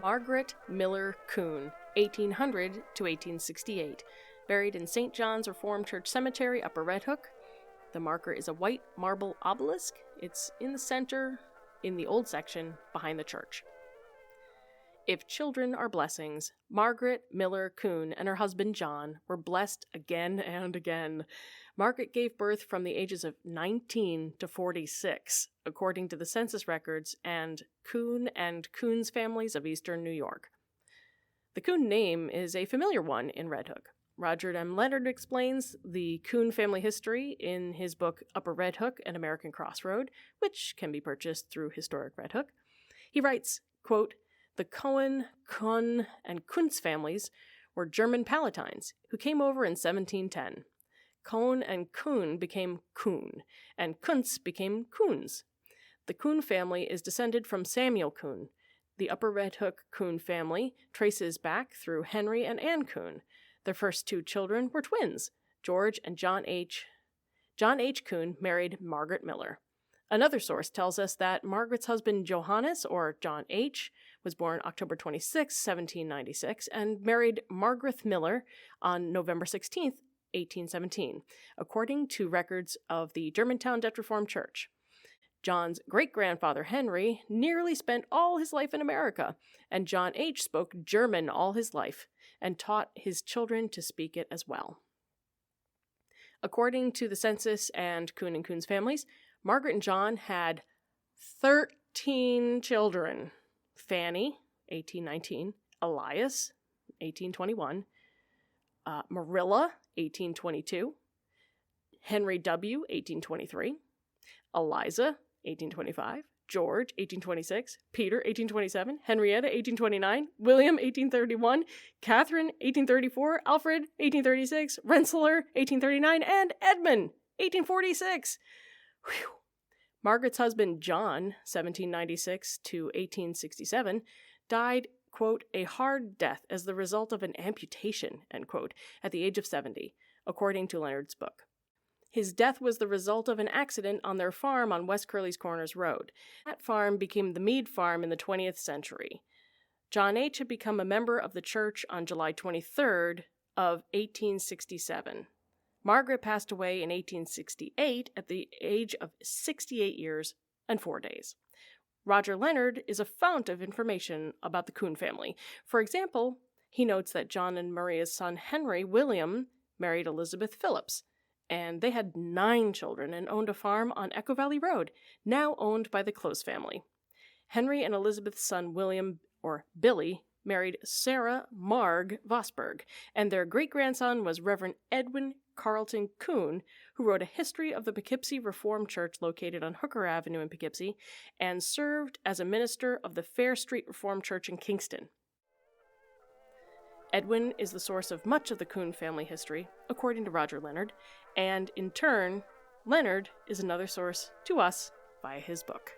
Margaret Miller Coon, 1800 to 1868, buried in St. John's Reformed Church Cemetery, Upper Red Hook. The marker is a white marble obelisk. It's in the center, in the old section, behind the church. If children are blessings, Margaret Miller Coon and her husband John were blessed again and again. Margaret gave birth from the ages of 19 to 46, according to the census records and Coon's families of eastern New York. The Coon name is a familiar one in Red Hook. Roger M. Leonard explains the Coon family history in his book Upper Red Hook and American Crossroad, which can be purchased through Historic Red Hook. He writes, quote, "The Cohen, Kuhn, and Kuntz families were German Palatines who came over in 1710. Cohn and Kuhn became Coon, and Kuntz became Coons. The Coon family is descended from Samuel Coon. The Upper Red Hook Coon family traces back through Henry and Anne Coon. Their first two children were twins, George and John H. John H. Coon married Margaret Miller. Another source tells us that Margaret's husband Johannes, or John H., was born October 26, 1796, and married Margaret Miller on November 16, 1817, according to records of the Germantown Dutch Reformed Church. John's great-grandfather Henry nearly spent all his life in America, and John H. spoke German all his life and taught his children to speak it as well. According to the census and Coon's families, Margaret and John had 13 children. Fanny, 1819, Elias, 1821, Marilla, 1822, Henry W., 1823, Eliza, 1825, George, 1826, Peter, 1827, Henrietta, 1829, William, 1831, Catherine, 1834, Alfred, 1836, Rensselaer, 1839, and Edmund, 1846. Whew. Margaret's husband, John, 1796 to 1867, died, quote, a hard death as the result of an amputation, end quote, at the age of 70, according to Leonard's book. His death was the result of an accident on their farm on West Curly's Corners Road. That farm became the Mead Farm in the 20th century. John H. had become a member of the church on July 23rd of 1867. Margaret passed away in 1868 at the age of 68 years and 4 days. Roger Leonard is a fount of information about the Coon family. For example, he notes that John and Maria's son Henry William married Elizabeth Phillips, and they had 9 children and owned a farm on Echo Valley Road, now owned by the Close family. Henry and Elizabeth's son William, or Billy, married Sarah Marg Vosberg, and their great-grandson was Reverend Edwin Carlton Coon, who wrote a history of the Poughkeepsie Reformed Church located on Hooker Avenue in Poughkeepsie, and served as a minister of the Fair Street Reformed Church in Kingston. Edwin is the source of much of the Coon family history, according to Roger Leonard, and in turn, Leonard is another source to us via his book.